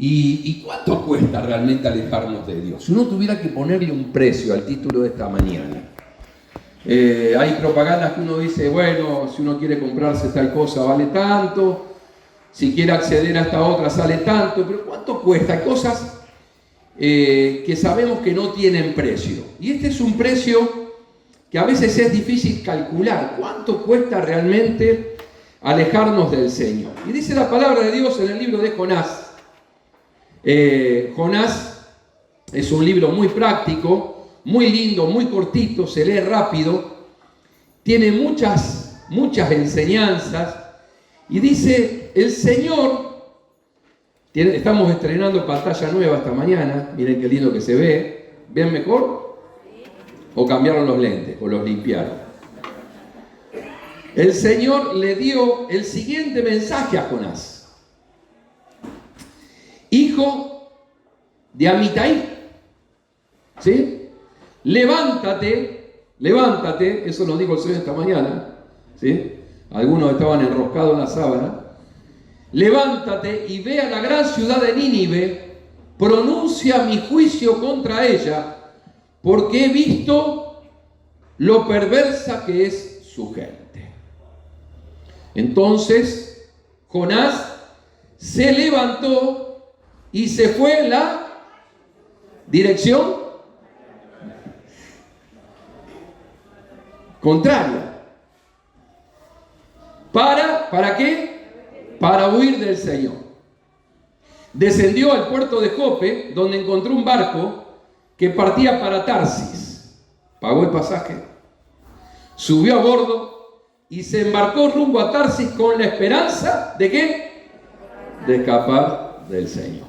¿Y cuánto cuesta realmente alejarnos de Dios? Si uno tuviera que ponerle un precio al título de esta mañana. Hay propagandas que uno dice, bueno, si uno quiere comprarse tal cosa vale tanto, si quiere acceder a esta otra sale tanto, pero ¿cuánto cuesta? Hay cosas que sabemos que no tienen precio. Y este es un precio que a veces es difícil calcular. ¿Cuánto cuesta realmente alejarnos del Señor? Y dice la palabra de Dios en el libro de Jonás. Jonás es un libro muy práctico, muy lindo, muy cortito, se lee rápido, tiene muchas enseñanzas. Y dice, el Señor, estamos estrenando pantalla nueva esta mañana, miren qué lindo que se ve. ¿Ven mejor? ¿O cambiaron los lentes? ¿O los limpiaron? El Señor le dio el siguiente mensaje a Jonás. Hijo de Amitai, ¿sí? Levántate, eso nos dijo el Señor esta mañana, ¿sí? Algunos estaban enroscados en la sábana. Levántate y ve a la gran ciudad de Nínive, pronuncia mi juicio contra ella, porque he visto lo perversa que es su gente. Entonces Jonás se levantó y se fue en la dirección contraria. ¿Para qué? Para huir del Señor. Descendió al puerto de Jope, donde encontró un barco que partía para Tarsis. Pagó el pasaje, subió a bordo y se embarcó rumbo a Tarsis con la esperanza ¿de qué? De escapar del Señor.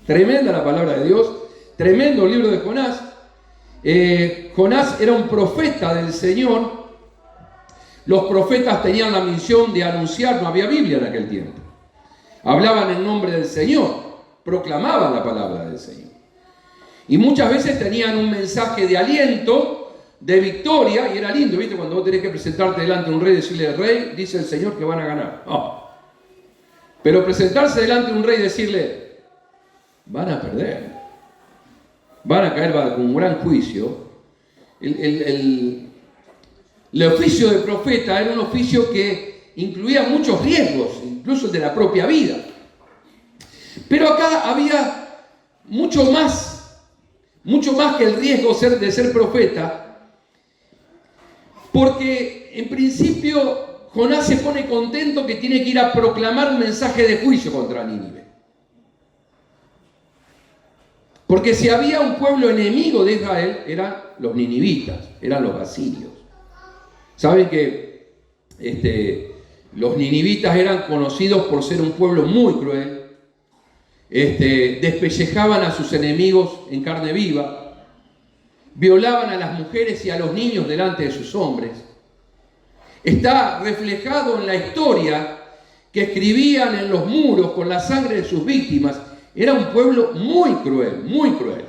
Tremenda la palabra de Dios, tremendo el libro de Jonás. Jonás era un profeta del Señor. Los profetas tenían la misión de anunciar, no había Biblia en aquel tiempo. Hablaban en nombre del Señor, proclamaban la palabra del Señor. Y muchas veces tenían un mensaje de aliento, de victoria, y era lindo, ¿viste? Cuando vos tenés que presentarte delante de un rey y decirle, rey, dice el Señor que van a ganar. Oh. Pero presentarse delante de un rey y decirle, van a perder, van a caer bajo un gran juicio. El oficio de profeta era un oficio que incluía muchos riesgos, incluso el de la propia vida. Pero acá había mucho más que el riesgo de ser profeta, porque en principio Jonás se pone contento que tiene que ir a proclamar un mensaje de juicio contra Nínive. Porque si había un pueblo enemigo de Israel, eran los ninivitas, eran los asirios. Saben que los ninivitas eran conocidos por ser un pueblo muy cruel. Despellejaban a sus enemigos en carne viva, violaban a las mujeres y a los niños delante de sus hombres. Está reflejado en la historia que escribían en los muros con la sangre de sus víctimas. Era un pueblo muy cruel, muy cruel.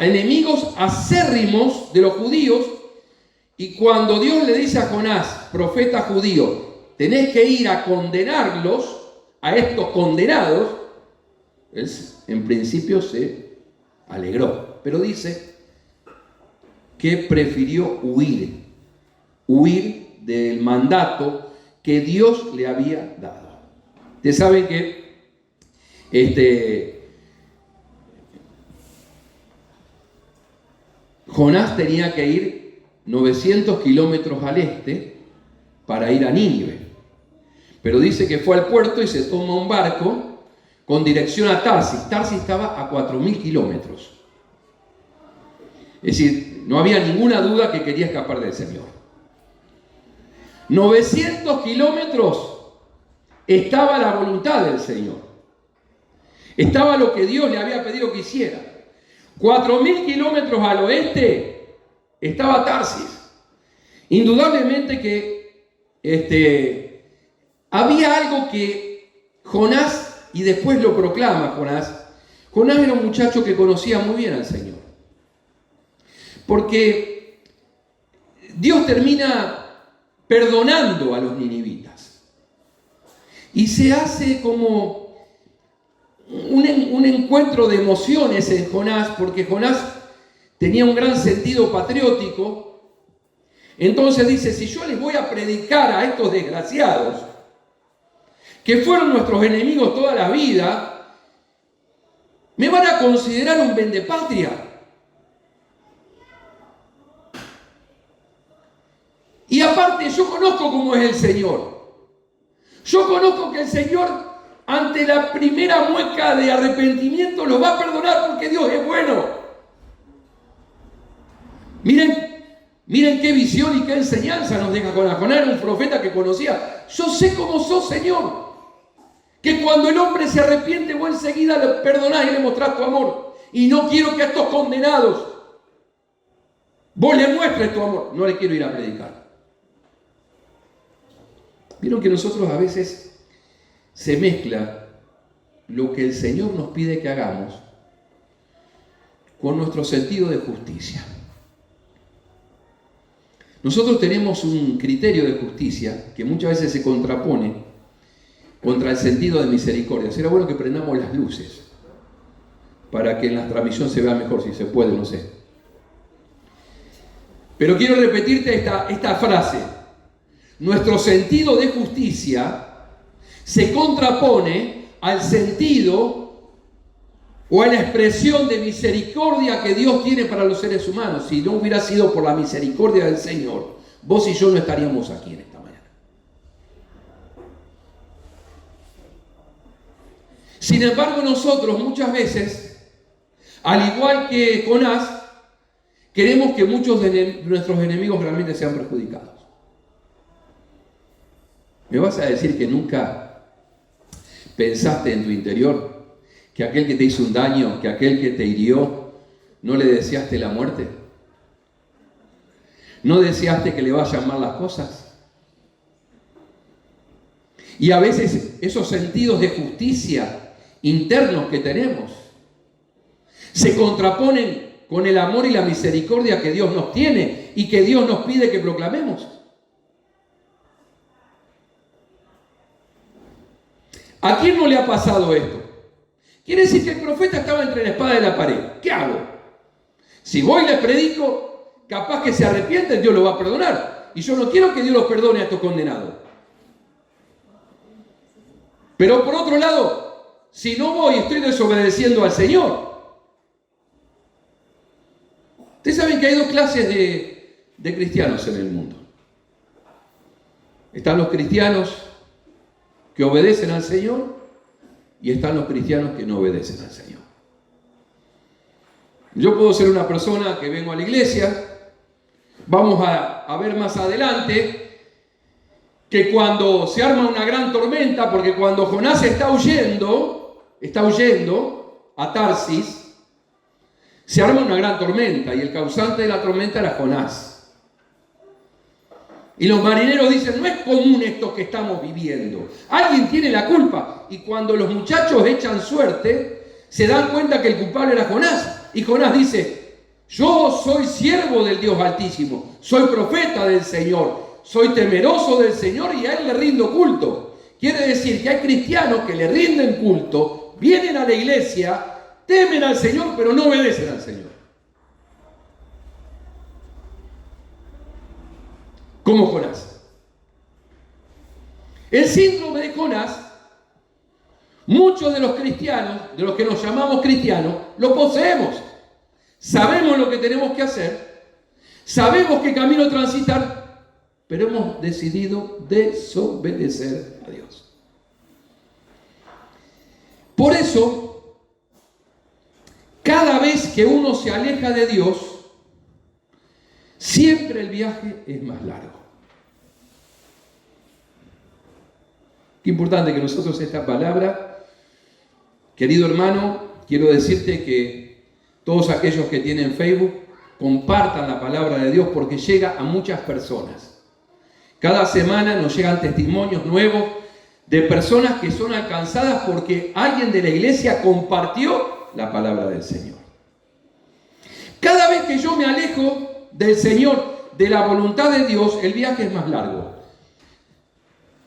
Enemigos acérrimos de los judíos. Y cuando Dios le dice a Jonás, profeta judío, tenés que ir a condenarlos, a estos condenados, él en principio se alegró. Pero dice que prefirió huir del mandato que Dios le había dado. Ustedes saben que Jonás tenía que ir 900 kilómetros al este para ir a Nínive. Pero dice que fue al puerto y se toma un barco con dirección a Tarsis. Tarsis estaba a 4.000 kilómetros. Es decir, no había ninguna duda que quería escapar del Señor. 900 kilómetros estaba la voluntad del Señor. Estaba lo que Dios le había pedido que hiciera. 4.000 kilómetros al oeste estaba Tarsis. Indudablemente que había algo que Jonás, y después lo proclama Jonás. Jonás era un muchacho que conocía muy bien al Señor. Porque Dios termina perdonando a los ninivitas. Y se hace como un encuentro de emociones en Jonás, porque Jonás tenía un gran sentido patriótico. Entonces dice, si yo les voy a predicar a estos desgraciados, que fueron nuestros enemigos toda la vida, me van a considerar un vendepatria. Y aparte, yo conozco cómo es el Señor. Yo conozco que el Señor, ante la primera mueca de arrepentimiento, los va a perdonar porque Dios es bueno. Miren qué visión y qué enseñanza nos deja Jonás. Jonás era un profeta que conocía. Yo sé cómo sos, Señor. Que cuando el hombre se arrepiente, vos enseguida le perdonás y le mostrás tu amor. Y no quiero que a estos condenados vos le muestres tu amor. No le quiero ir a predicar. Vieron que nosotros a veces se mezcla lo que el Señor nos pide que hagamos con nuestro sentido de justicia. Nosotros tenemos un criterio de justicia que muchas veces se contrapone contra el sentido de misericordia. Será bueno que prendamos las luces para que en la transmisión se vea mejor, si se puede, no sé. Pero quiero repetirte esta frase. Nuestro sentido de justicia se contrapone al sentido o a la expresión de misericordia que Dios tiene para los seres humanos. Si no hubiera sido por la misericordia del Señor, vos y yo no estaríamos aquí en esta mañana. Sin embargo, nosotros muchas veces, al igual que Jonás, queremos que muchos de nuestros enemigos realmente sean perjudicados. ¿Me vas a decir que nunca pensaste en tu interior que aquel que te hizo un daño, que aquel que te hirió, no le deseaste la muerte? ¿No deseaste que le vayan mal las cosas? Y a veces esos sentidos de justicia internos que tenemos se contraponen con el amor y la misericordia que Dios nos tiene y que Dios nos pide que proclamemos. ¿A quién no le ha pasado esto? Quiere decir que el profeta estaba entre la espada y la pared. ¿Qué hago? Si voy y les predico, capaz que se arrepienten, Dios los va a perdonar. Y yo no quiero que Dios los perdone a estos condenados. Pero por otro lado, si no voy, estoy desobedeciendo al Señor. Ustedes saben que hay dos clases de cristianos en el mundo. Están los cristianos que obedecen al Señor y están los cristianos que no obedecen al Señor. Yo puedo ser una persona que vengo a la iglesia, vamos a ver más adelante que cuando se arma una gran tormenta, porque cuando Jonás está huyendo a Tarsis, se arma una gran tormenta y el causante de la tormenta era Jonás. Y los marineros dicen, no es común esto que estamos viviendo. Alguien tiene la culpa. Y cuando los muchachos echan suerte, se dan cuenta que el culpable era Jonás. Y Jonás dice, yo soy siervo del Dios Altísimo, soy profeta del Señor, soy temeroso del Señor y a Él le rindo culto. Quiere decir que hay cristianos que le rinden culto, vienen a la iglesia, temen al Señor, pero no obedecen al Señor. Como Jonás. El síndrome de Jonás, muchos de los cristianos, de los que nos llamamos cristianos, lo poseemos. Sabemos lo que tenemos que hacer, sabemos qué camino transitar, pero hemos decidido desobedecer a Dios. Por eso, cada vez que uno se aleja de Dios, siempre el viaje es más largo. Qué importante que nosotros esta palabra, querido hermano, quiero decirte que todos aquellos que tienen Facebook compartan la palabra de Dios porque llega a muchas personas. Cada semana nos llegan testimonios nuevos de personas que son alcanzadas porque alguien de la iglesia compartió la palabra del Señor. Cada vez que yo me alejo del Señor, de la voluntad de Dios, el viaje es más largo.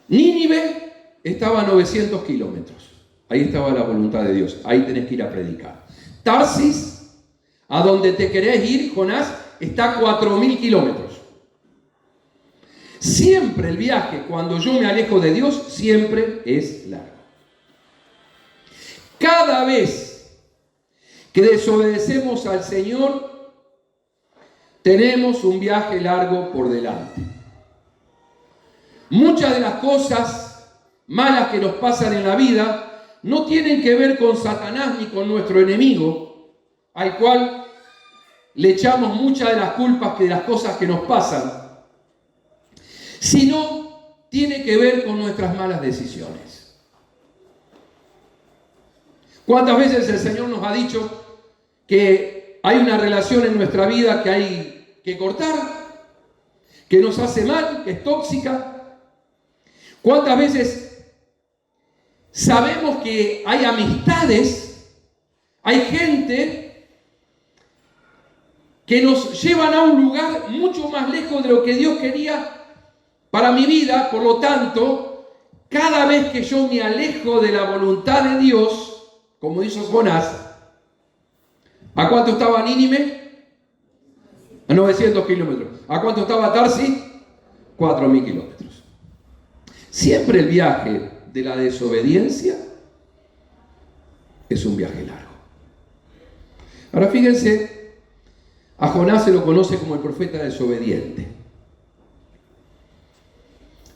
Nínive estaba a 900 kilómetros. Ahí estaba la voluntad de Dios. Ahí tenés que ir a predicar. Tarsis, a donde te querés ir, Jonás, está a 4.000 kilómetros. Siempre el viaje, cuando yo me alejo de Dios, siempre es largo. Cada vez que desobedecemos al Señor, tenemos un viaje largo por delante. Muchas de las cosas malas que nos pasan en la vida no tienen que ver con Satanás ni con nuestro enemigo, al cual le echamos muchas de las culpas de las cosas que nos pasan, sino tiene que ver con nuestras malas decisiones. ¿Cuántas veces el Señor nos ha dicho que hay una relación en nuestra vida que hay que cortar, que nos hace mal, que es tóxica? ¿Cuántas veces sabemos que hay amistades, hay gente que nos llevan a un lugar mucho más lejos de lo que Dios quería para mi vida? Por lo tanto, cada vez que yo me alejo de la voluntad de Dios, como hizo Jonás, ¿a cuánto estaba Nínive? A 900 kilómetros. ¿A cuánto estaba Tarsis? 4.000 kilómetros. Siempre el viaje de la desobediencia es un viaje largo. Ahora fíjense, a Jonás se lo conoce como el profeta desobediente.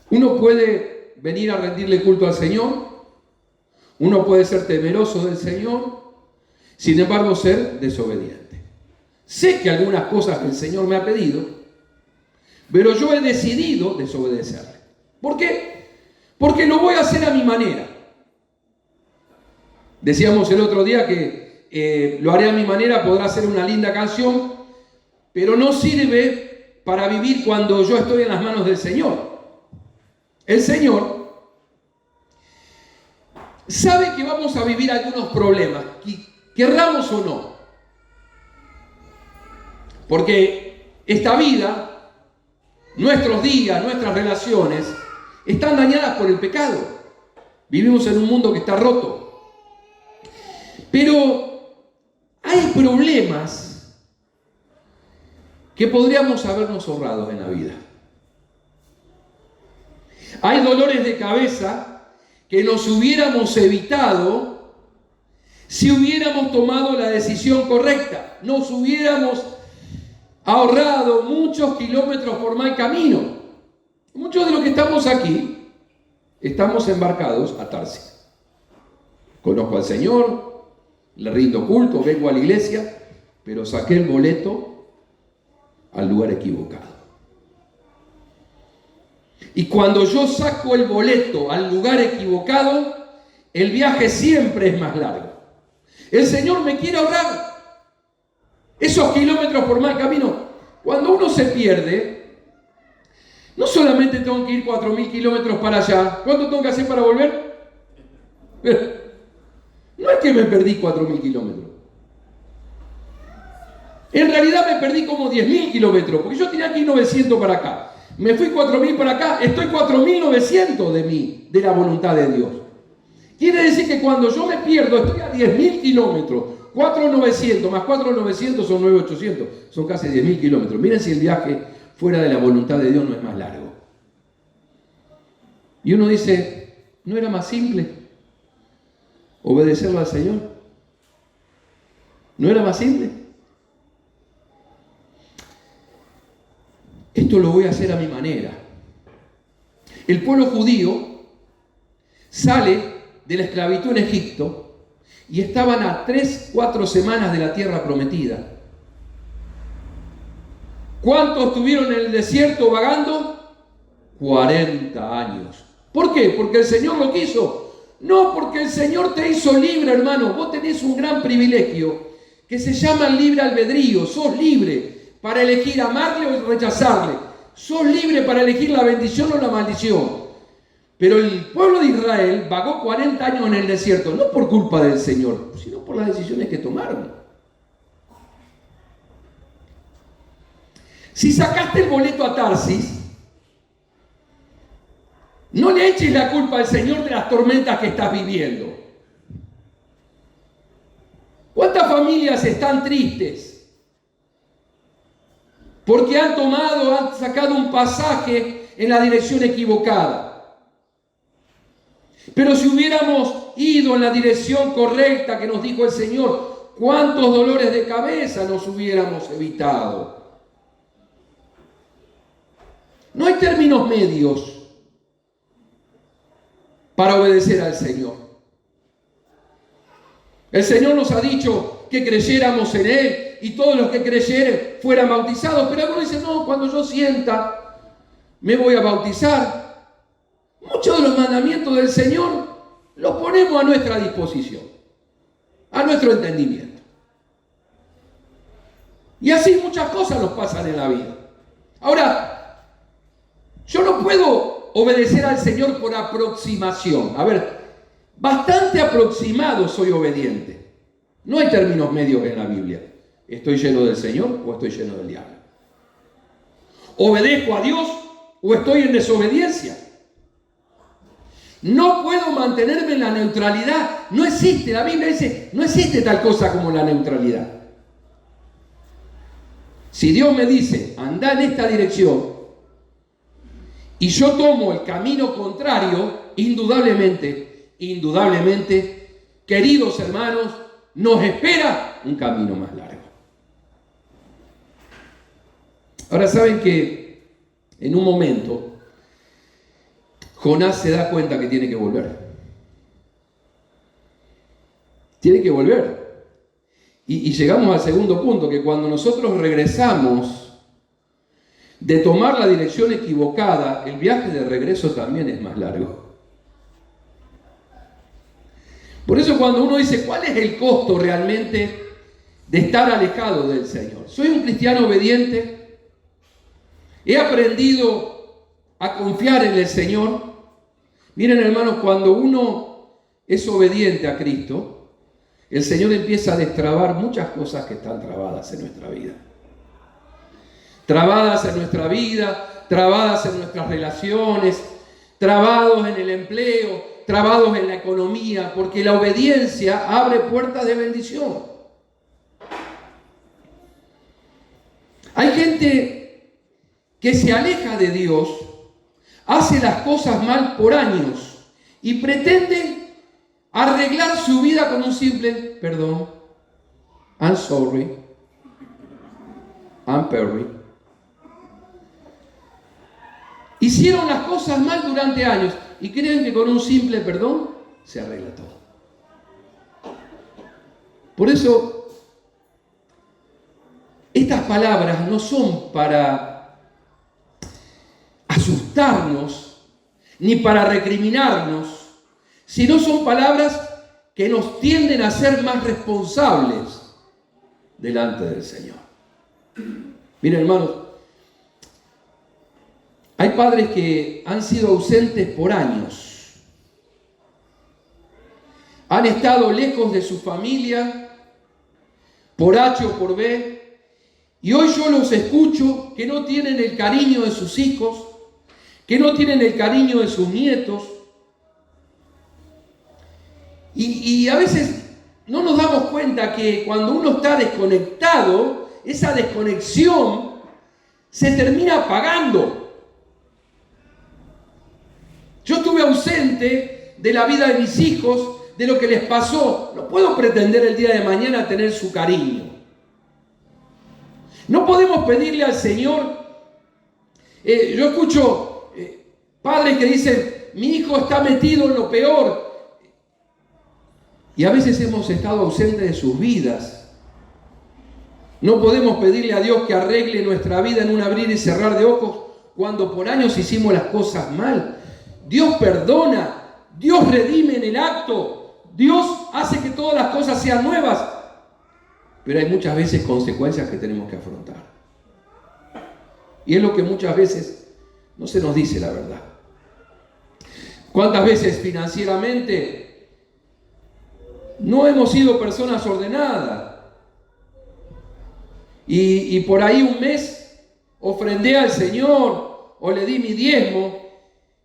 Uno puede venir a rendirle culto al Señor, uno puede ser temeroso del Señor, sin embargo ser desobediente. Sé que algunas cosas que el Señor me ha pedido, pero yo he decidido desobedecerle. ¿Por qué? Porque lo voy a hacer a mi manera. Decíamos el otro día que lo haré a mi manera, podrá ser una linda canción, pero no sirve para vivir cuando yo estoy en las manos del Señor. El Señor sabe que vamos a vivir algunos problemas, querramos o no. Porque esta vida, nuestros días, nuestras relaciones, están dañadas por el pecado. Vivimos en un mundo que está roto. Pero hay problemas que podríamos habernos ahorrado en la vida. Hay dolores de cabeza que nos hubiéramos evitado si hubiéramos tomado la decisión correcta. Nos hubiéramos ahorrado muchos kilómetros por mal camino. Muchos de los que estamos aquí estamos embarcados a Tarsis. Conozco al Señor, le rindo culto, vengo a la iglesia, pero saqué el boleto al lugar equivocado. Y cuando yo saco el boleto al lugar equivocado, el viaje siempre es más largo. El Señor me quiere ahorrar esos kilómetros por mal camino. Cuando uno se pierde, no solamente tengo que ir 4.000 kilómetros para allá. ¿Cuánto tengo que hacer para volver? No es que me perdí 4.000 kilómetros. En realidad me perdí como 10.000 kilómetros, porque yo tenía que ir 900 para acá. Me fui 4.000 para acá, estoy 4.900 de la voluntad de Dios. Quiere decir que cuando yo me pierdo, estoy a 10.000 kilómetros. 4.900 más 4.900 son 9.800. Son casi 10.000 kilómetros. Miren si el viaje fuera de la voluntad de Dios no es más largo. Y uno dice, ¿no era más simple obedecerlo al Señor? ¿No era más simple? Esto lo voy a hacer a mi manera. El pueblo judío sale de la esclavitud en Egipto y estaban a 3-4 semanas de la tierra prometida. ¿Cuántos estuvieron en el desierto vagando? 40 años. ¿Por qué? ¿Porque el Señor lo quiso? No, porque el Señor te hizo libre, hermano. Vos tenés un gran privilegio que se llama libre albedrío. Sos libre para elegir amarle o rechazarle. Sos libre para elegir la bendición o la maldición. Pero el pueblo de Israel vagó 40 años en el desierto, no por culpa del Señor, sino por las decisiones que tomaron. Si sacaste el boleto a Tarsis, no le eches la culpa al Señor de las tormentas que estás viviendo. ¿Cuántas familias están tristes? Porque han sacado un pasaje en la dirección equivocada. Pero si hubiéramos ido en la dirección correcta que nos dijo el Señor, ¿cuántos dolores de cabeza nos hubiéramos evitado? No hay términos medios para obedecer al Señor. El Señor nos ha dicho que creyéramos en Él y todos los que creyeren fueran bautizados, pero algunos dicen, no, cuando yo sienta, me voy a bautizar. Muchos de los mandamientos del Señor los ponemos a nuestra disposición, a nuestro entendimiento. Y así muchas cosas nos pasan en la vida. Ahora, yo no puedo obedecer al Señor por aproximación. A ver, bastante aproximado soy obediente. No hay términos medios en la Biblia. ¿Estoy lleno del Señor o estoy lleno del diablo? ¿Obedezco a Dios o estoy en desobediencia? No puedo mantenerme en la neutralidad. No existe, la Biblia dice, no existe tal cosa como la neutralidad. Si Dios me dice, anda en esta dirección, y yo tomo el camino contrario, indudablemente, queridos hermanos, nos espera un camino más largo. Ahora saben que en un momento Jonás se da cuenta que tiene que volver. Tiene que volver. Y llegamos al segundo punto, que cuando nosotros regresamos de tomar la dirección equivocada, el viaje de regreso también es más largo. Por eso cuando uno dice, ¿cuál es el costo realmente de estar alejado del Señor? Soy un cristiano obediente, he aprendido a confiar en el Señor. Miren, hermanos, cuando uno es obediente a Cristo, el Señor empieza a destrabar muchas cosas que están trabadas en nuestra vida. Trabadas en nuestra vida, trabadas en nuestras relaciones, trabados en el empleo, trabados en la economía, porque la obediencia abre puertas de bendición. Hay gente que se aleja de Dios, hace las cosas mal por años y pretende arreglar su vida con un simple perdón, I'm sorry, I'm sorry. Hicieron las cosas mal durante años y creen que con un simple perdón se arregla todo. Por eso, estas palabras no son para asustarnos ni para recriminarnos, sino son palabras que nos tienden a ser más responsables delante del Señor. Miren, hermanos, hay padres que han sido ausentes por años. Han estado lejos de su familia, por H o por B, y hoy yo los escucho que no tienen el cariño de sus hijos, que no tienen el cariño de sus nietos. Y a veces no nos damos cuenta que cuando uno está desconectado, esa desconexión se termina apagando. Yo estuve ausente de la vida de mis hijos, de lo que les pasó. No puedo pretender el día de mañana tener su cariño. No podemos pedirle al Señor. Yo escucho padres que dicen, mi hijo está metido en lo peor. Y a veces hemos estado ausentes de sus vidas. No podemos pedirle a Dios que arregle nuestra vida en un abrir y cerrar de ojos cuando por años hicimos las cosas mal. Dios perdona, Dios redime en el acto, Dios hace que todas las cosas sean nuevas, pero hay muchas veces consecuencias que tenemos que afrontar. Y es lo que muchas veces no se nos dice la verdad. ¿Cuántas veces financieramente no hemos sido personas ordenadas? Y por ahí un mes ofrendé al Señor o le di mi diezmo.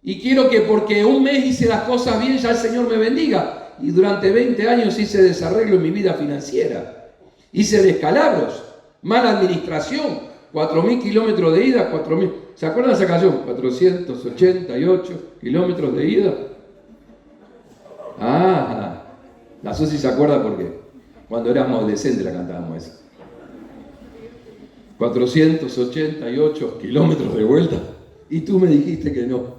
Y quiero que porque un mes hice las cosas bien, ya el Señor me bendiga. Y durante 20 años hice desarreglo en mi vida financiera. hice descalabros, mala administración, 4.000 kilómetros de ida, 4.000. ¿Se acuerdan de esa canción? 488 kilómetros de ida. Ah, la Susi se acuerda porque cuando éramos adolescentes la cantábamos esa. 488 kilómetros de vuelta. Y tú me dijiste que no.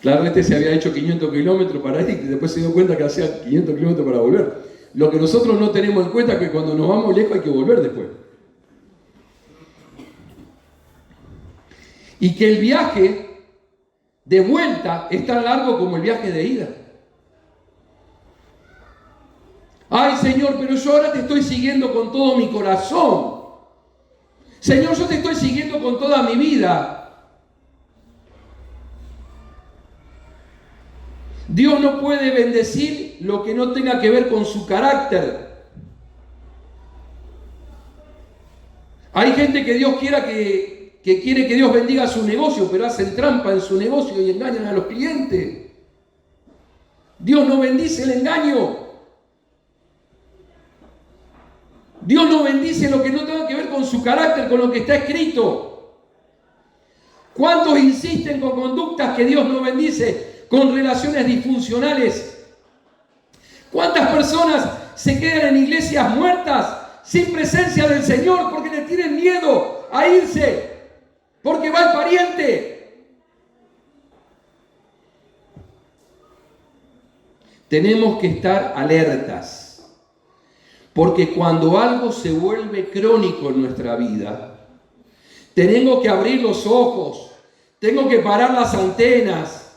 Claro, este se había hecho 500 kilómetros para ir y después se dio cuenta que hacía 500 kilómetros para volver. Lo que nosotros no tenemos en cuenta es que cuando nos vamos lejos hay que volver después. Y que el viaje de vuelta es tan largo como el viaje de ida. Ay, Señor, pero yo ahora te estoy siguiendo con todo mi corazón. Señor, yo te estoy siguiendo con toda mi vida. Dios no puede bendecir lo que no tenga que ver con su carácter. Hay gente que Dios quiera que quiere que Dios bendiga su negocio, pero hacen trampa en su negocio y engañan a los clientes. Dios no bendice el engaño. Dios no bendice lo que no tenga que ver con su carácter, con lo que está escrito. ¿Cuántos insisten con conductas que Dios no bendice, con relaciones disfuncionales? ¿Cuántas personas se quedan en iglesias muertas, sin presencia del Señor, porque le tienen miedo a irse, porque va el pariente? Tenemos que estar alertas. Porque cuando algo se vuelve crónico en nuestra vida, tengo que abrir los ojos, tengo que parar las antenas,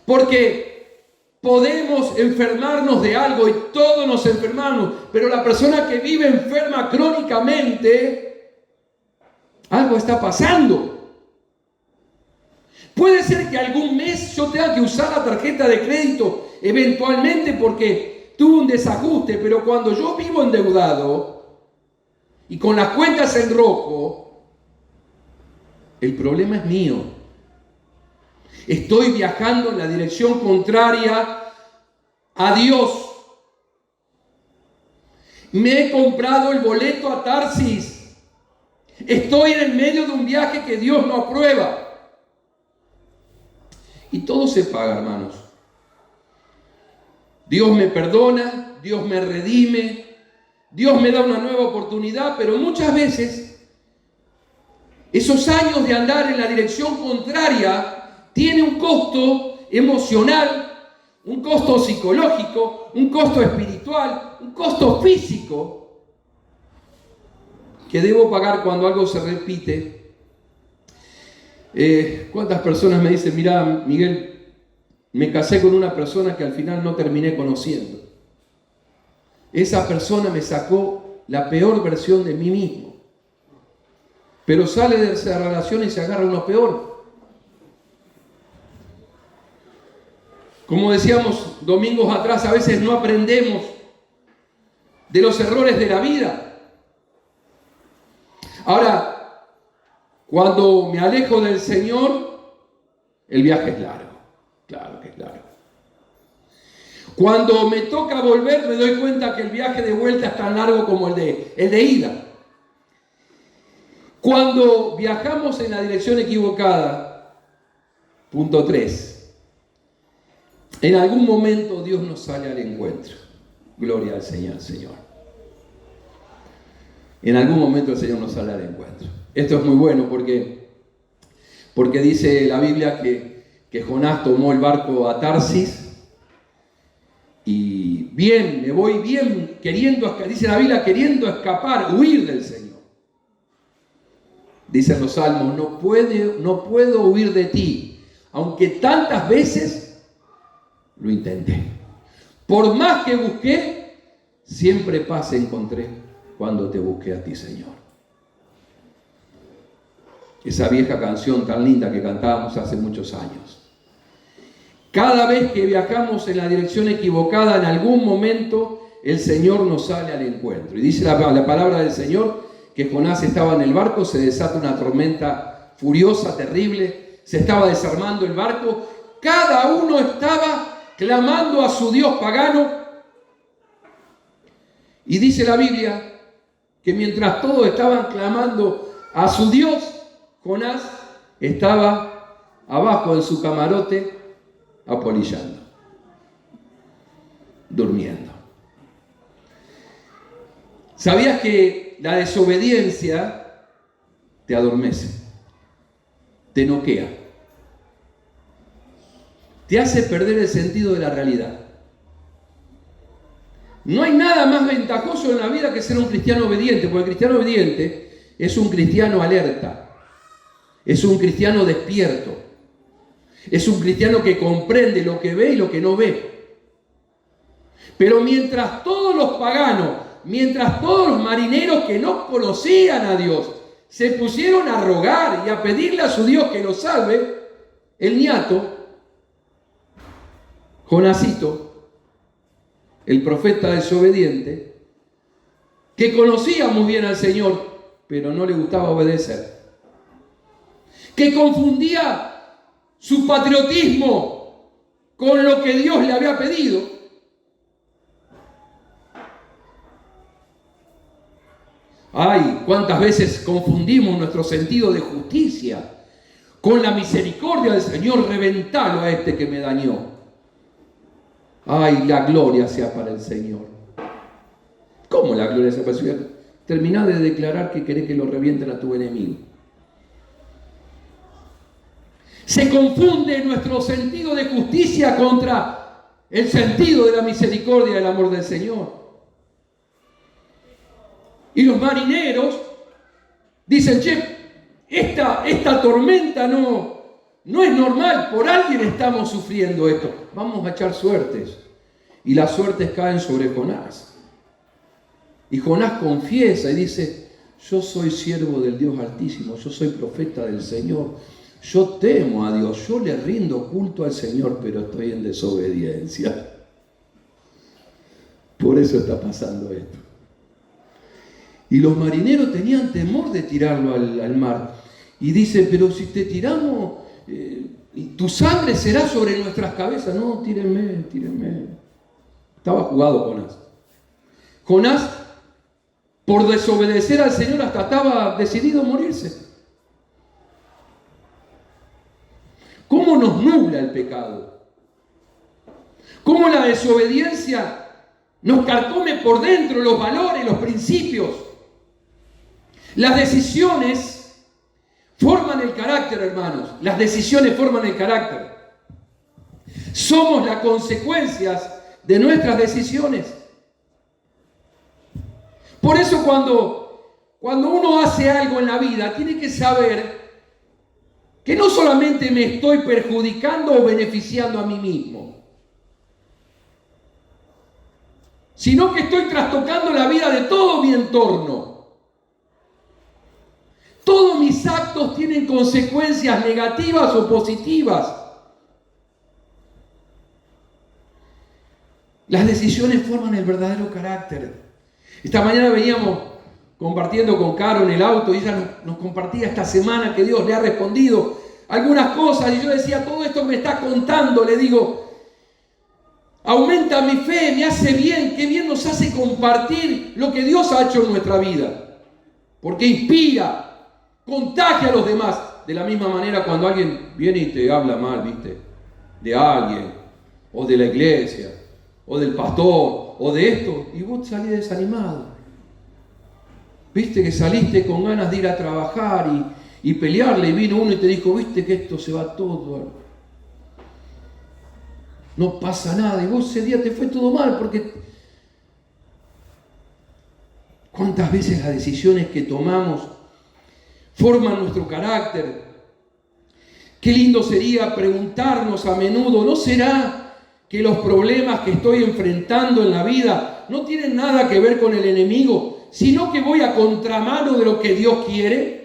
porque podemos enfermarnos de algo y todos nos enfermamos, pero la persona que vive enferma crónicamente, algo está pasando. Puede ser que algún mes yo tenga que usar la tarjeta de crédito eventualmente porque tuve un desajuste, pero cuando yo vivo endeudado y con las cuentas en rojo, el problema es mío. Estoy viajando en la dirección contraria a Dios. Me he comprado el boleto a Tarsis. Estoy en el medio de un viaje que Dios no aprueba. Y todo se paga, hermanos. Dios me perdona, Dios me redime, Dios me da una nueva oportunidad, pero muchas veces esos años de andar en la dirección contraria tiene un costo emocional, un costo psicológico, un costo espiritual, un costo físico que debo pagar cuando algo se repite. ¿Cuántas personas me dicen, mira, Miguel, me casé con una persona que al final no terminé conociendo? Esa persona me sacó la peor versión de mí mismo. Pero sale de esa relación y se agarra uno peor. Como decíamos domingos atrás, a veces no aprendemos de los errores de la vida. Ahora, cuando me alejo del Señor, el viaje es largo. Claro que es largo. Cuando me toca volver, me doy cuenta que el viaje de vuelta es tan largo como el de ida. Cuando viajamos en la dirección equivocada, punto 3, en algún momento Dios nos sale al encuentro. Gloria al Señor. En algún momento el Señor nos sale al encuentro. Esto es muy bueno porque dice la Biblia que Jonás tomó el barco a Tarsis y bien, me voy bien, dice la Biblia, queriendo escapar, huir del Señor. Dicen los salmos, no puedo huir de ti, aunque tantas veces lo intenté. Por más que busqué, siempre paz encontré cuando te busqué a ti, Señor. Esa vieja canción tan linda que cantábamos hace muchos años. Cada vez que viajamos en la dirección equivocada, en algún momento el Señor nos sale al encuentro. Y dice la palabra del Señor que Jonás estaba en el barco, se desata una tormenta furiosa, terrible, se estaba desarmando el barco, cada uno estaba clamando a su Dios pagano. Y dice la Biblia que mientras todos estaban clamando a su Dios, Jonás estaba abajo en su camarote apolillando, durmiendo. ¿Sabías que la desobediencia te adormece, te noquea, te hace perder el sentido de la realidad? No hay nada más ventajoso en la vida que ser un cristiano obediente, porque el cristiano obediente es un cristiano alerta, es un cristiano despierto, es un cristiano que comprende lo que ve y lo que no ve. Pero mientras todos los paganos, mientras todos los marineros que no conocían a Dios se pusieron a rogar y a pedirle a su Dios que los salve, el niato, Jonasito, el profeta desobediente, que conocía muy bien al Señor, pero no le gustaba obedecer, que confundía su patriotismo con lo que Dios le había pedido, ay, cuántas veces confundimos nuestro sentido de justicia con la misericordia del Señor. Reventalo a este que me dañó. Ay, la gloria sea para el Señor. ¿Cómo la gloria sea para el Señor? Terminá de declarar que querés que lo revienten a tu enemigo. Se confunde nuestro sentido de justicia contra el sentido de la misericordia y el amor del Señor. Y los marineros dicen, che, esta tormenta no es normal, por alguien estamos sufriendo esto. Vamos a echar suertes. Y las suertes caen sobre Jonás. Y Jonás confiesa y dice, yo soy siervo del Dios Altísimo, yo soy profeta del Señor, yo temo a Dios, yo le rindo culto al Señor, pero estoy en desobediencia. Por eso está pasando esto. Y los marineros tenían temor de tirarlo al mar. Y dice, pero si te tiramos, tu sangre será sobre nuestras cabezas. No, tírenme. Estaba jugado Jonás. Jonás, por desobedecer al Señor, hasta estaba decidido a morirse. ¿Cómo nos nubla el pecado? ¿Cómo la desobediencia nos carcome por dentro los valores, los principios? Las decisiones forman el carácter, hermanos. Las decisiones forman el carácter. Somos las consecuencias de nuestras decisiones. Por eso cuando uno hace algo en la vida, tiene que saber que no solamente me estoy perjudicando o beneficiando a mí mismo, sino que estoy trastocando la vida de todo mi entorno. Todos mis actos tienen consecuencias negativas o positivas. Las decisiones forman el verdadero carácter. Esta mañana veníamos compartiendo con Caro en el auto y ella nos compartía esta semana que Dios le ha respondido algunas cosas. Y yo decía, todo esto que me está contando, le digo, aumenta mi fe, me hace bien, qué bien nos hace compartir lo que Dios ha hecho en nuestra vida. Porque inspira, contagia a los demás. De la misma manera cuando alguien viene y te habla mal, ¿viste? De alguien, o de la iglesia, o del pastor, o de esto, y vos salís desanimado. Viste que saliste con ganas de ir a trabajar y pelearle, y vino uno y te dijo, viste que esto se va todo, no pasa nada, y vos ese día te fue todo mal, porque ¿cuántas veces las decisiones que tomamos forman nuestro carácter? Qué lindo sería preguntarnos a menudo, ¿no será que los problemas que estoy enfrentando en la vida no tienen nada que ver con el enemigo, sino que voy a contramano de lo que Dios quiere?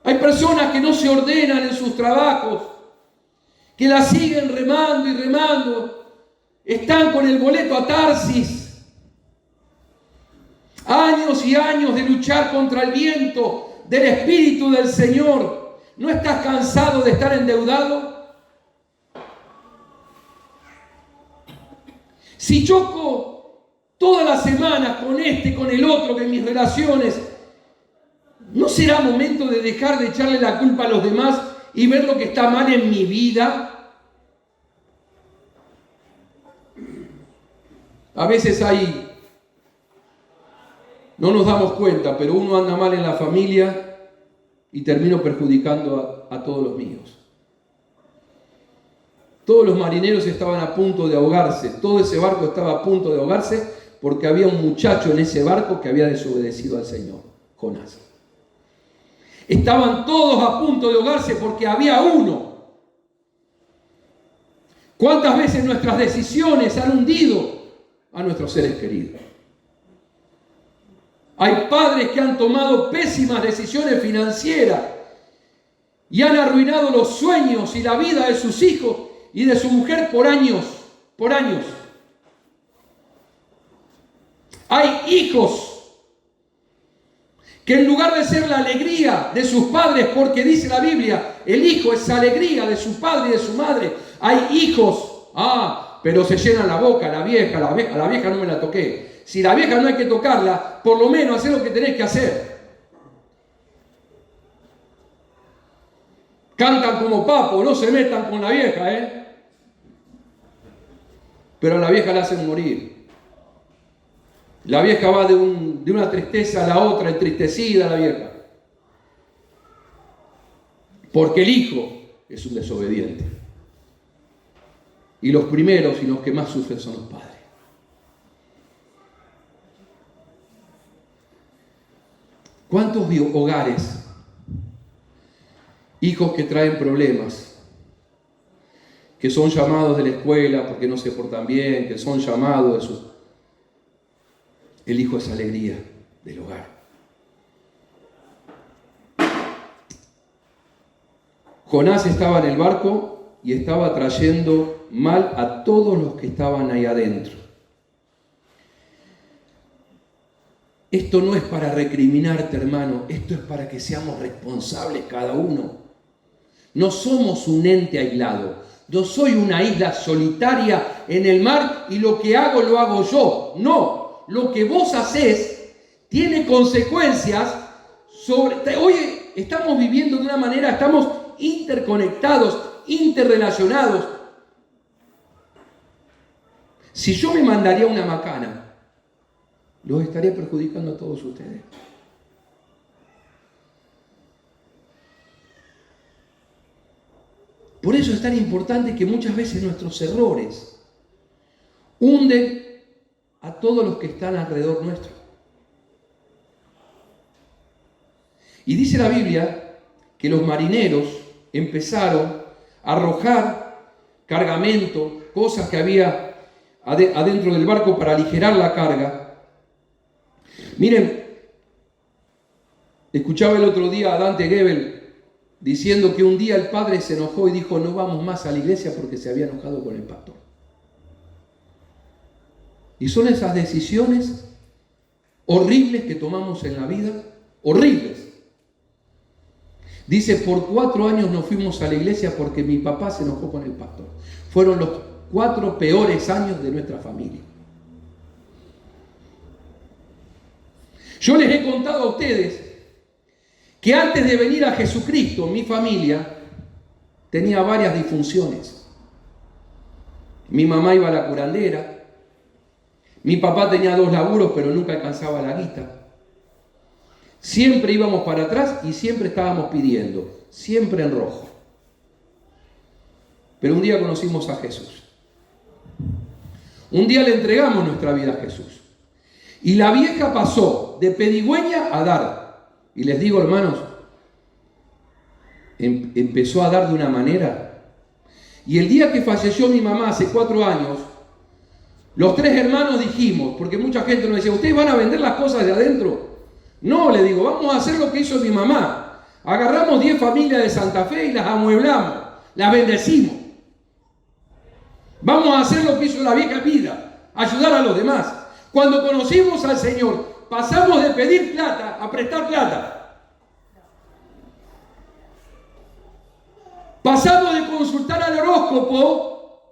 Hay personas que no se ordenan en sus trabajos, que la siguen remando y remando, están con el boleto a Tarsis. Años y años de luchar contra el viento del Espíritu del Señor. ¿No estás cansado de estar endeudado? Si choco todas las semanas con este, con el otro, que en mis relaciones, ¿no será momento de dejar de echarle la culpa a los demás y ver lo que está mal en mi vida? A veces no nos damos cuenta, pero uno anda mal en la familia y termino perjudicando a todos los míos. Todos los marineros estaban a punto de ahogarse, todo ese barco estaba a punto de ahogarse porque había un muchacho en ese barco que había desobedecido al Señor, Jonás. Estaban todos a punto de ahogarse porque había uno. ¿Cuántas veces nuestras decisiones han hundido a nuestros seres queridos? Hay padres que han tomado pésimas decisiones financieras y han arruinado los sueños y la vida de sus hijos y de su mujer por años. Hay hijos que en lugar de ser la alegría de sus padres, porque dice la Biblia, el hijo es alegría de su padre y de su madre. Hay hijos, pero se llenan la boca, a la vieja no me la toqué. Si la vieja no hay que tocarla, por lo menos hacé lo que tenés que hacer. Cantan como papo, no se metan con la vieja, Pero a la vieja la hacen morir. La vieja va de una tristeza a la otra, entristecida la vieja. Porque el hijo es un desobediente. Y los primeros y los que más sufren son los padres. ¿Cuántos hogares? Hijos que traen problemas, que son llamados de la escuela porque no se portan bien, que son llamados de sus... El hijo es alegría del hogar. Jonás estaba en el barco y estaba trayendo mal a todos los que estaban ahí adentro. Esto no es para recriminarte, hermano, esto es para que seamos responsables cada uno. No somos un ente aislado. Yo soy una isla solitaria en el mar y lo que hago lo hago yo. No, lo que vos hacés tiene consecuencias sobre... Hoy estamos viviendo de una manera, estamos interconectados, interrelacionados. Si yo me mandaría una macana, los estaría perjudicando a todos ustedes. Por eso es tan importante que muchas veces nuestros errores hunden a todos los que están alrededor nuestro. Y dice la Biblia que los marineros empezaron a arrojar cargamento, cosas que había adentro del barco para aligerar la carga. Miren, escuchaba el otro día a Dante Gebel diciendo que un día el padre se enojó y dijo: no vamos más a la iglesia porque se había enojado con el pastor. Y son esas decisiones horribles que tomamos en la vida, horribles. Dice: por 4 años no fuimos a la iglesia porque mi papá se enojó con el pastor. Fueron los 4 peores años de nuestra familia. Yo les he contado a ustedes que antes de venir a Jesucristo, mi familia tenía varias disfunciones. Mi mamá iba a la curandera, mi papá tenía 2 laburos pero nunca alcanzaba la guita. Siempre íbamos para atrás y siempre estábamos pidiendo, siempre en rojo. Pero un día conocimos a Jesús. Un día le entregamos nuestra vida a Jesús. Y la vieja pasó de pedigüeña a dar. Y les digo, hermanos, empezó a dar de una manera. Y el día que falleció mi mamá hace 4 años, los 3 hermanos dijimos, porque mucha gente nos decía: ¿ustedes van a vender las cosas de adentro? No, le digo, vamos a hacer lo que hizo mi mamá. Agarramos 10 familias de Santa Fe y las amueblamos, las bendecimos. Vamos a hacer lo que hizo la vieja vida, ayudar a los demás. Cuando conocimos al Señor, pasamos de pedir plata a prestar plata. Pasamos de consultar al horóscopo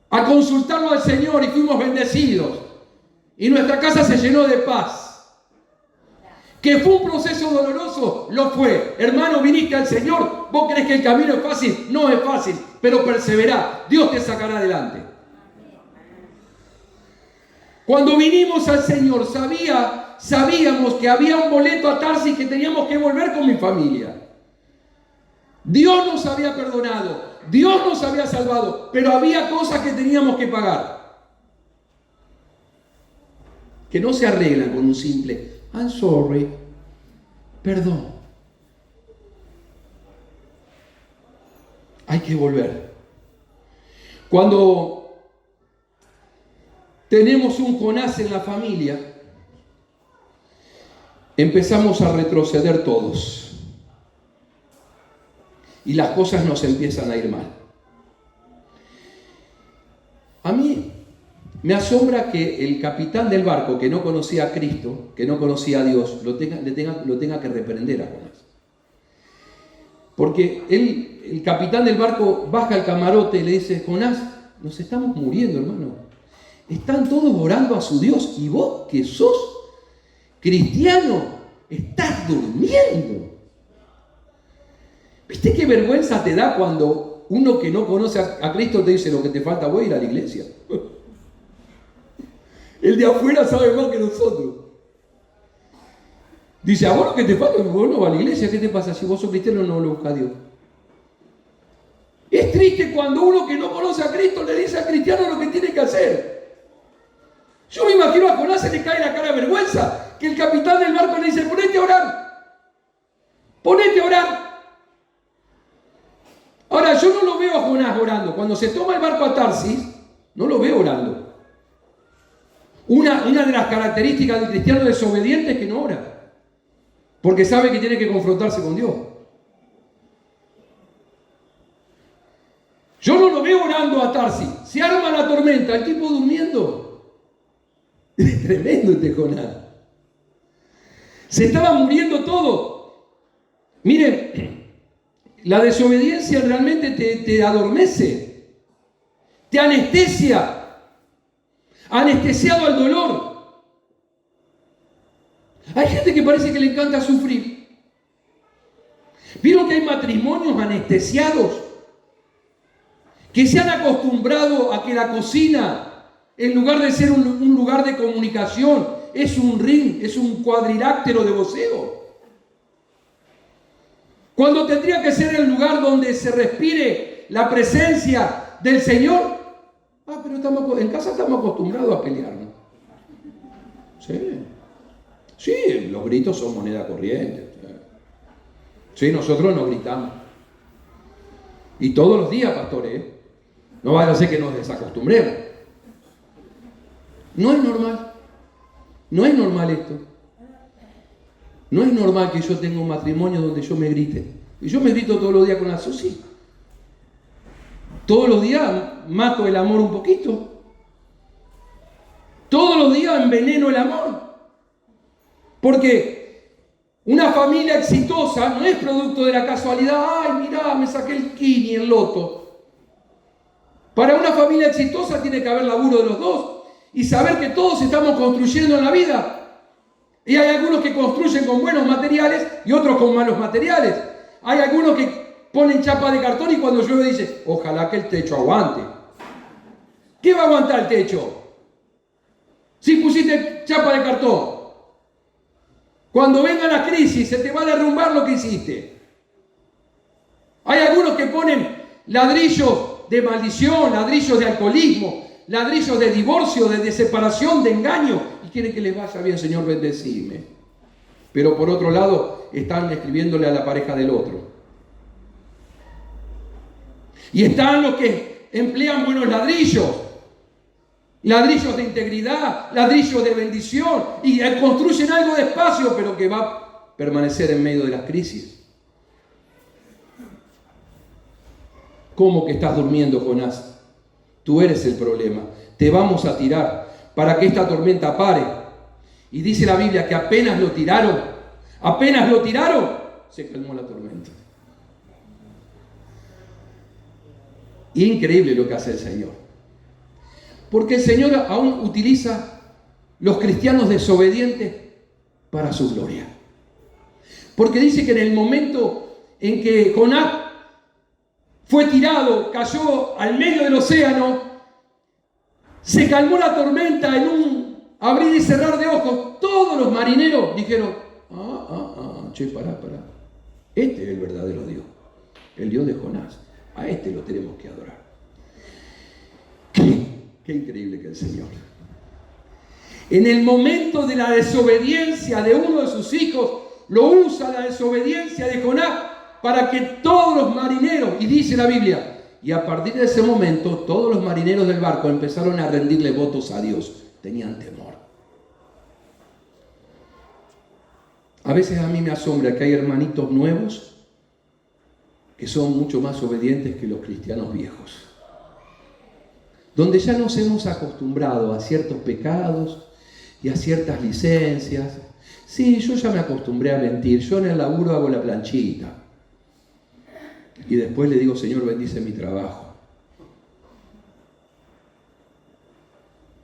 a consultarlo al Señor y fuimos bendecidos. Y nuestra casa se llenó de paz. ¿Que fue un proceso doloroso? Lo fue. Hermano, viniste al Señor. ¿Vos crees que el camino es fácil? No es fácil, pero perseverá. Dios te sacará adelante. Cuando vinimos al Señor, sabíamos que había un boleto a Tarsis que teníamos que volver con mi familia. Dios nos había perdonado, Dios nos había salvado, pero había cosas que teníamos que pagar. Que no se arreglan con un simple I'm sorry, perdón. Hay que volver. Cuando tenemos un Jonás en la familia, empezamos a retroceder todos. Y las cosas nos empiezan a ir mal. A mí me asombra que el capitán del barco, que no conocía a Cristo, que no conocía a Dios, lo tenga que reprender a Jonás. Porque el capitán del barco baja al camarote y le dice: Jonás, nos estamos muriendo, hermano. Están todos orando a su Dios y vos, que sos cristiano, estás durmiendo. ¿Viste qué vergüenza te da cuando uno que no conoce a Cristo te dice: lo que te falta, voy a ir a la iglesia? El de afuera sabe más que nosotros. Dice: a vos lo que te falta, vos no vas a la iglesia. ¿Qué te pasa? Si vos sos cristiano, no lo busca a Dios. Es triste cuando uno que no conoce a Cristo le dice al cristiano lo que tiene que hacer. Yo me imagino a Jonás, se le cae la cara de vergüenza, que el capitán del barco le dice: ponete a orar. Ponete a orar. Ahora, yo no lo veo a Jonás orando. Cuando se toma el barco a Tarsis, no lo veo orando. Una de las características del cristiano desobediente es que no ora, porque sabe que tiene que confrontarse con Dios. Yo no lo veo orando a Tarsis. Se arma la tormenta, el tipo durmiendo. Es tremendo este Jonás. Se estaba muriendo todo. Miren, la desobediencia realmente te adormece, te anestesia, anestesiado al dolor. Hay gente que parece que le encanta sufrir. ¿Vieron que hay matrimonios anestesiados? Que se han acostumbrado a que la cocina, en lugar de ser un lugar de comunicación, es un ring, es un cuadrilátero de boxeo. Cuando tendría que ser el lugar donde se respire la presencia del Señor. Pero en casa estamos acostumbrados a pelearnos. Sí, los gritos son moneda corriente. Sí, nosotros nos gritamos. Y todos los días, pastores, no vaya a ser que nos desacostumbremos. No es normal. No es normal esto. No es normal que yo tenga un matrimonio donde yo me grite. Y yo me grito todos los días con la Susi. Todos los días mato el amor un poquito. Todos los días enveneno el amor. Porque una familia exitosa no es producto de la casualidad. Ay, mirá, me saqué el kini, el loto. Para una familia exitosa tiene que haber laburo de los dos. Y saber que todos estamos construyendo en la vida. Y hay algunos que construyen con buenos materiales y otros con malos materiales. Hay algunos que ponen chapa de cartón y cuando llueve dicen: ojalá que el techo aguante. ¿Qué va a aguantar el techo? Si pusiste chapa de cartón. Cuando venga la crisis se te va a derrumbar lo que hiciste. Hay algunos que ponen ladrillos de maldición, ladrillos de alcoholismo, ladrillos de divorcio, de separación, de engaño, y quieren que les vaya bien. Señor, bendecime. Pero por otro lado están escribiéndole a la pareja del otro. Y están los que emplean buenos ladrillos, ladrillos de integridad, ladrillos de bendición, y construyen algo despacio, pero que va a permanecer en medio de las crisis. ¿Cómo que estás durmiendo, Jonás? Tú eres el problema. Te vamos a tirar para que esta tormenta pare. Y dice la Biblia que apenas lo tiraron, se calmó la tormenta. Increíble lo que hace el Señor. Porque el Señor aún utiliza los cristianos desobedientes para su gloria. Porque dice que en el momento en que Jonás fue tirado, cayó al medio del océano, se calmó la tormenta en un abrir y cerrar de ojos. Todos los marineros dijeron, che, pará. Este es el verdadero Dios, el Dios de Jonás. A este lo tenemos que adorar. Qué increíble que el Señor. En el momento de la desobediencia de uno de sus hijos, lo usa la desobediencia de Jonás para que todos los marineros, y dice la Biblia, y a partir de ese momento todos los marineros del barco empezaron a rendirle votos a Dios. Tenían temor. A veces a mí me asombra que hay hermanitos nuevos que son mucho más obedientes que los cristianos viejos. Donde ya nos hemos acostumbrado a ciertos pecados y a ciertas licencias. Sí, yo ya me acostumbré a mentir. Yo en el laburo hago la planchita. Y después le digo, Señor, bendice mi trabajo.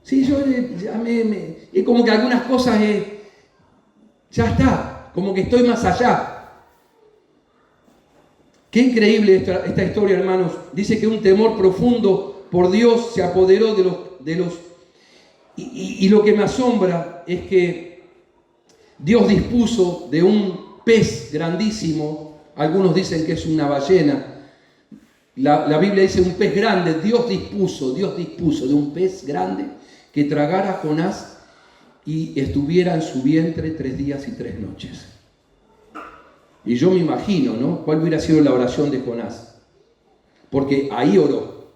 Sí, yo ya es como que algunas cosas ya está, como que estoy más allá. Qué increíble esta historia, hermanos. Dice que un temor profundo por Dios se apoderó de los y lo que me asombra es que Dios dispuso de un pez grandísimo. Algunos dicen que es una ballena. La Biblia dice un pez grande. Dios dispuso de un pez grande que tragara a Jonás y estuviera en su vientre 3 días y 3 noches. Y yo me imagino, ¿no? ¿Cuál hubiera sido la oración de Jonás? Porque ahí oró.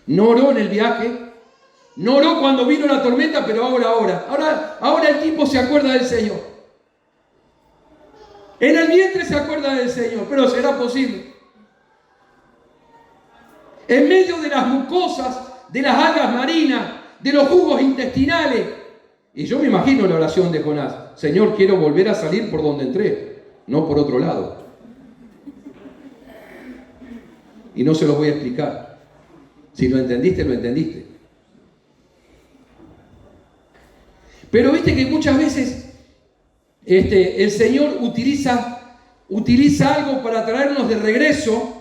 No oró en el viaje, no oró cuando vino la tormenta, pero ahora el tipo se acuerda del Señor. En el vientre se acuerda del Señor, pero será posible. En medio de las mucosas, de las algas marinas, de los jugos intestinales. Y yo me imagino la oración de Jonás. Señor, quiero volver a salir por donde entré, no por otro lado. Y no se los voy a explicar. Si lo entendiste, lo entendiste. Pero viste que muchas veces el Señor utiliza algo para traernos de regreso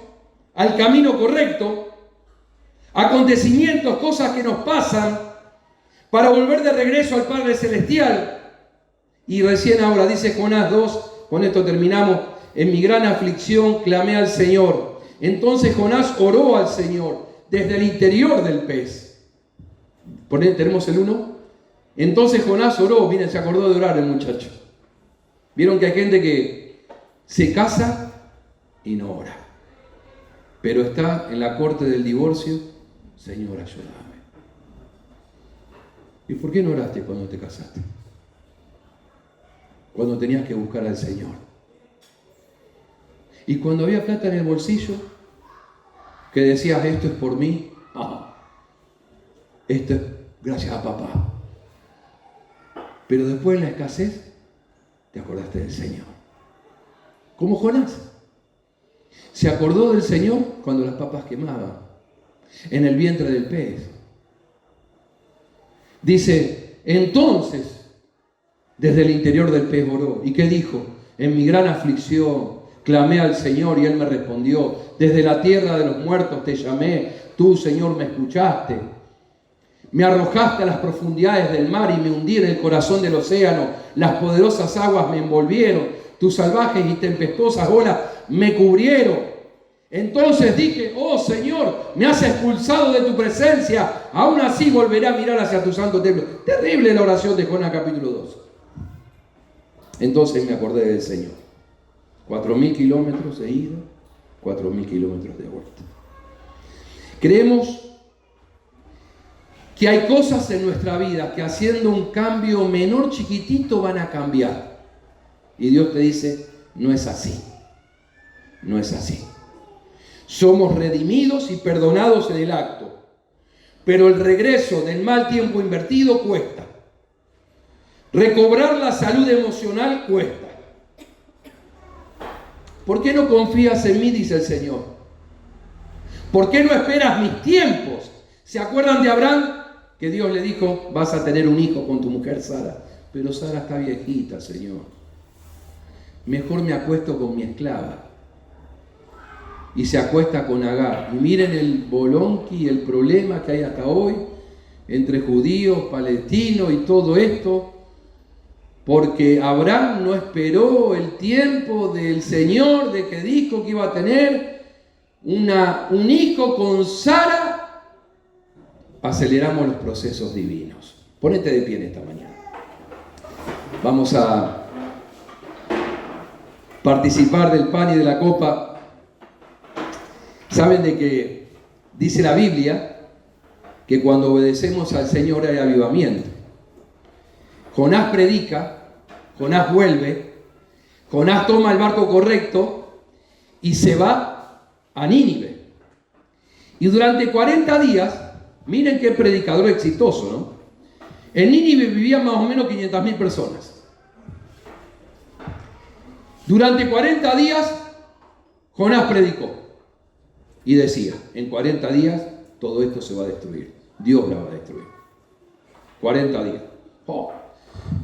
al camino correcto, acontecimientos, cosas que nos pasan, para volver de regreso al Padre Celestial. Y recién ahora dice Jonás 2, con esto terminamos, en mi gran aflicción clamé al Señor. Entonces Jonás oró al Señor desde el interior del pez. Tenemos el 1. Entonces Jonás oró, miren, se acordó de orar el muchacho. Vieron que hay gente que se casa y no ora, pero está en la corte del divorcio. Señor, ayúdame. ¿Y por qué no oraste cuando te casaste? Cuando tenías que buscar al Señor. Y cuando había plata en el bolsillo, que decías, esto es por mí, esto es gracias a papá. Pero después en la escasez, te acordaste del Señor. Como Jonás. Se acordó del Señor cuando las papas quemaban, en el vientre del pez. Dice, entonces, desde el interior del pez oró. ¿Y qué dijo? En mi gran aflicción clamé al Señor y Él me respondió. Desde la tierra de los muertos te llamé. Tú, Señor, me escuchaste. Me arrojaste a las profundidades del mar y me hundí en el corazón del océano. Las poderosas aguas me envolvieron. Tus salvajes y tempestuosas olas me cubrieron. Entonces dije, oh Señor, me has expulsado de tu presencia. Aún así volveré a mirar hacia tu santo templo. Terrible la oración de Jonás capítulo 2. Entonces me acordé del Señor. 4.000 kilómetros de ida, 4.000 kilómetros de vuelta. Creemos que hay cosas en nuestra vida que haciendo un cambio menor chiquitito van a cambiar. Y Dios te dice, no es así. No es así. Somos redimidos y perdonados en el acto. Pero el regreso del mal tiempo invertido cuesta. Recobrar la salud emocional cuesta. ¿Por qué no confías en mí? Dice el Señor. ¿Por qué no esperas mis tiempos? ¿Se acuerdan de Abraham? Que Dios le dijo, vas a tener un hijo con tu mujer Sara. Pero Sara está viejita, Señor. Mejor me acuesto con mi esclava. Y se acuesta con Agar. Y miren el bolonqui y el problema que hay hasta hoy entre judíos, palestinos y todo esto, porque Abraham no esperó el tiempo del Señor, de que dijo que iba a tener un hijo con Sara. Aceleramos los procesos divinos. Ponete de pie en esta mañana. Vamos a participar del pan y de la copa. Saben de que dice la Biblia que cuando obedecemos al Señor hay avivamiento. Jonás predica, Jonás vuelve, Jonás toma el barco correcto y se va a Nínive. Y durante 40 días, miren qué predicador exitoso, ¿no? En Nínive vivían más o menos 500.000 personas. Durante 40 días, Jonás predicó y decía, en 40 días todo esto se va a destruir. Dios la va a destruir. 40 días. Oh.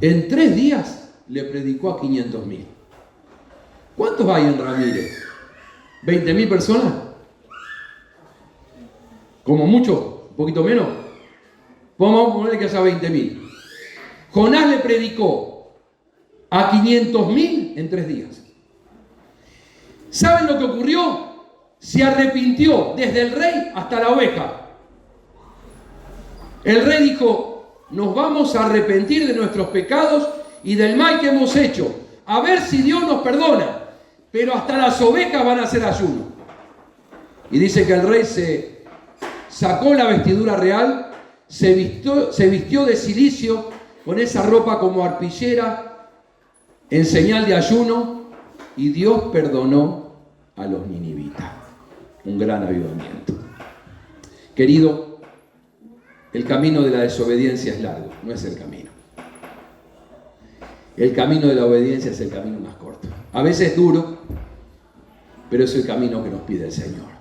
En 3 días le predicó a 500.000. ¿Cuántos hay en Ramírez? ¿20.000 personas? Como mucho, un poquito menos. Vamos a ponerle que sea 20.000. Jonás le predicó a 500.000 en 3 días. ¿Saben lo que ocurrió? Se arrepintió desde el rey hasta la oveja. El rey dijo, nos vamos a arrepentir de nuestros pecados y del mal que hemos hecho, a ver si Dios nos perdona, pero hasta las ovejas van a hacer ayuno. Y dice que el rey se sacó la vestidura real, se vistió de cilicio con esa ropa como arpillera en señal de ayuno, y Dios perdonó a los ninivitas. Un gran avivamiento. Querido, el camino de la desobediencia es largo, no es el camino. El camino de la obediencia es el camino más corto. A veces duro, pero es el camino que nos pide el Señor.